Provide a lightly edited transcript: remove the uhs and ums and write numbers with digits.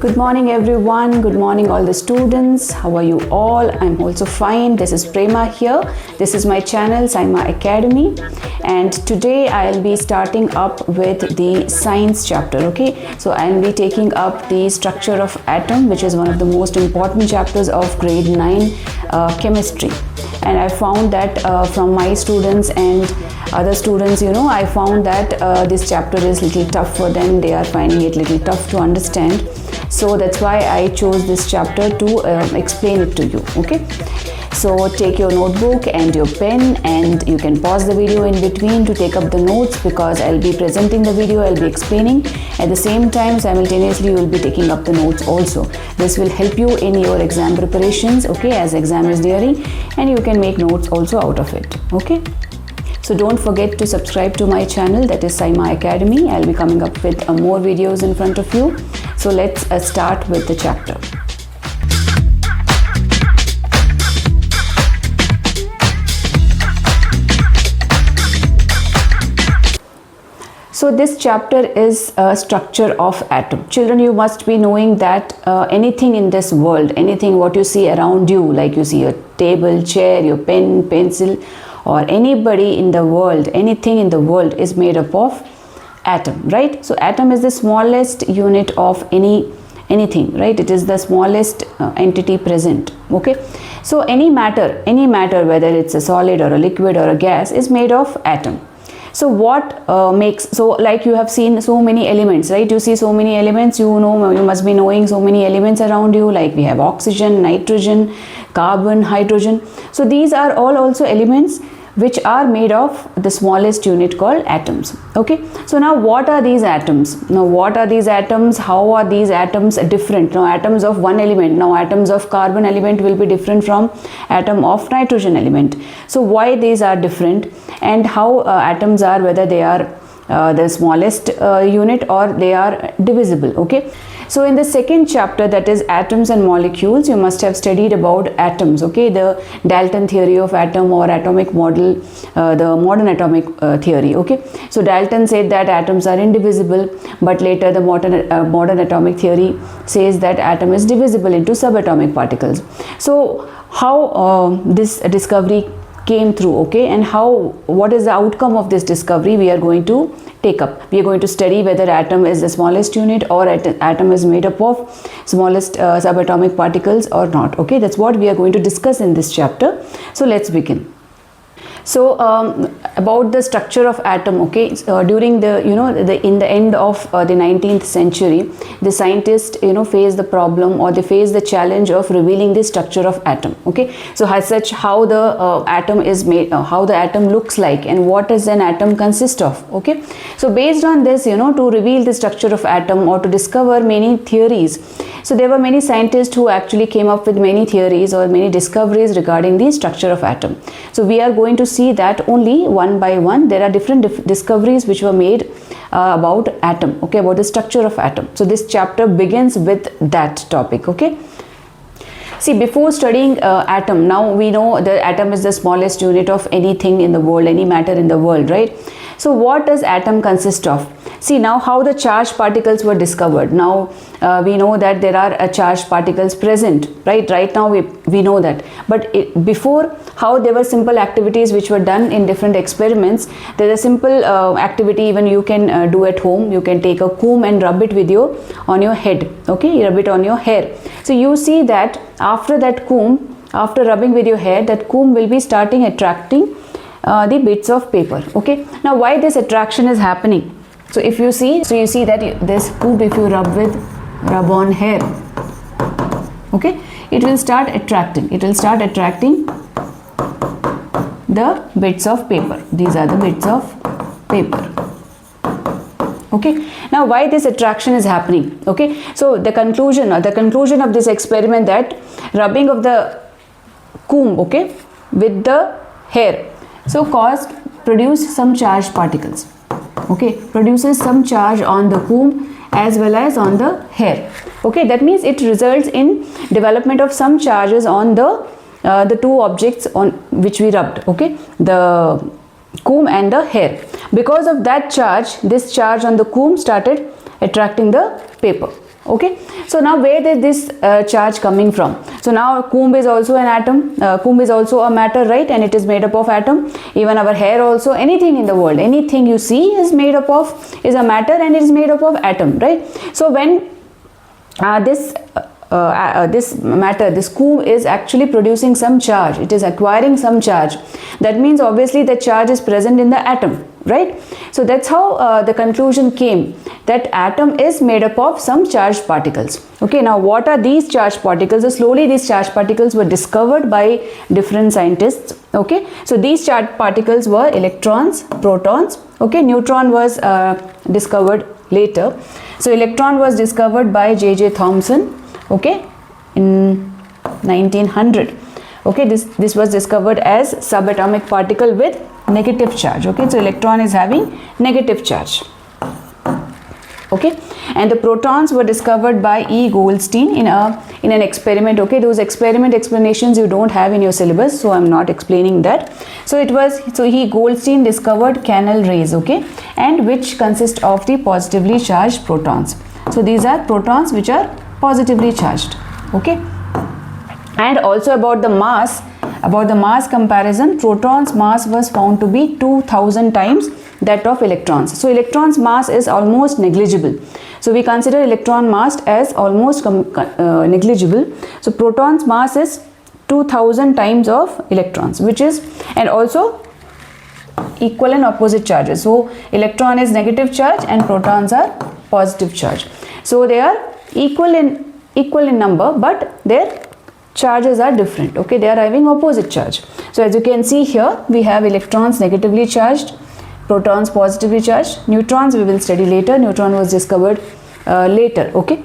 Good morning everyone, good morning all the students. How are you all? I'm also fine. This is Prema here. This is my channel SciMa Academy, and today I'll be starting up with the science chapter. Okay, so I'll be taking up the structure of atom, which is one of the most important chapters of grade 9 chemistry. And I found that from my students and other students, I found that this chapter is little tough for them. They are finding it little tough to understand. So that's why I chose this chapter to explain it to you. Okay, so take your notebook and your pen, and you can pause the video in between to take up the notes, because I'll be presenting the video, I'll be explaining. At the same time, simultaneously, you will be taking up the notes also. This will help you in your exam preparations, okay, as exam is nearing, and you can make notes also out of it. Okay, so don't forget to subscribe to my channel, that is SciMa Academy. I'll be coming up with more videos in front of you. So let's start with the chapter. So this chapter is a structure of atom. Children, you must be knowing that anything in this world, anything what you see around you, like you see a table, chair, your pen, pencil, or anybody in the world, anything in the world is made up of atom, right? So atom is the smallest unit of anything, right? It is the smallest entity present. Okay, so any matter, whether it's a solid or a liquid or a gas, is made of atom. So what makes, so like you have seen so many elements, right? You see so many elements, you must be knowing so many elements around you, like we have oxygen, nitrogen, carbon, hydrogen. So these are all also elements which are made of the smallest unit called atoms. Okay, so now what are these atoms? Now what are these atoms? How are these atoms different? Now atoms of one element, now atoms of carbon element will be different from atom of nitrogen element. So why these are different, and how atoms are, whether they are the smallest unit or they are divisible. Okay, so in the second chapter, that is atoms and molecules, you must have studied about atoms. Okay, the Dalton theory of atom or atomic model, the modern atomic theory. Okay, so Dalton said that atoms are indivisible, but later the modern atomic theory says that atom is divisible into subatomic particles. So how this discovery came through, okay, and what is the outcome of this discovery, we are going to take up. We are going to study whether atom is the smallest unit or atom is made up of smallest subatomic particles or not. Okay, that's what we are going to discuss in this chapter. So let's begin. So about the structure of atom, okay, during the in the end of the 19th century, the scientists faced the problem, or they faced the challenge of revealing the structure of atom. Okay, so as such, how the atom is made, how the atom looks like, and what does an atom consist of. Okay, so based on this, to reveal the structure of atom or to discover many theories, so there were many scientists who actually came up with many theories or many discoveries regarding the structure of atom. So we are going to see that only one by one. There are different discoveries which were made about atom, okay, about the structure of atom. So this chapter begins with that topic. Okay, see, before studying atom, now we know the atom is the smallest unit of anything in the world, any matter in the world, right? So what does atom consist of? See, now how the charged particles were discovered. Now we know that there are charged particles present, right? Right now we know that. But before, how there were simple activities which were done in different experiments. There's a simple activity even you can do at home. You can take a comb and rub it on your head. Okay, you rub it on your hair. So you see that after that comb, after rubbing with your hair, that comb will be starting attracting the bits of paper. Okay, now why this attraction is happening? So if you see, you see that this comb, if you rub on hair, okay, it will start attracting. It will start attracting the bits of paper. These are the bits of paper. Okay, now why this attraction is happening? Okay, so the conclusion of this experiment, that rubbing of the comb, okay, with the hair, so produced some charged particles. Okay, produces some charge on the comb as well as on the hair. Okay, that means it results in development of some charges on the two objects on which we rubbed. Okay, the comb and the hair. Because of that charge, this charge on the comb started attracting the paper. Okay, so now where is this charge coming from? So now comb is also an atom, comb is also a matter, right? And it is made up of atom. Even our hair also, anything in the world, anything you see is made up of, is a matter, and it is made up of atom, right? So when this matter, this comb is actually producing some charge, it is acquiring some charge, that means obviously the charge is present in the atom, right? So that's how the conclusion came, that atom is made up of some charged particles. Okay, now what are these charged particles? So slowly these charged particles were discovered by different scientists. Okay, so these charged particles were electrons, protons. Okay, neutron was discovered later. So electron was discovered by J.J. Thomson, okay, in 1900. Okay, this was discovered as subatomic particle with negative charge. Okay, so electron is having negative charge. Okay, and the protons were discovered by E. Goldstein in an experiment. Okay, those experiment explanations you don't have in your syllabus, so I'm not explaining that. So Goldstein discovered canal rays, okay, and which consist of the positively charged protons. So these are protons which are positively charged. Okay, and also about the mass comparison, protons mass was found to be 2000 times that of electrons. So electrons mass is almost negligible, so we consider electron mass as almost negligible. So protons mass is 2000 times of electrons, which is, and also equal and opposite charges. So electron is negative charge and protons are positive charge, so they are equal in number, but their charges are different. Okay, they are having opposite charge. So as you can see here, we have electrons negatively charged, protons positively charged. Neutrons we will study later. Neutron was discovered later. Okay,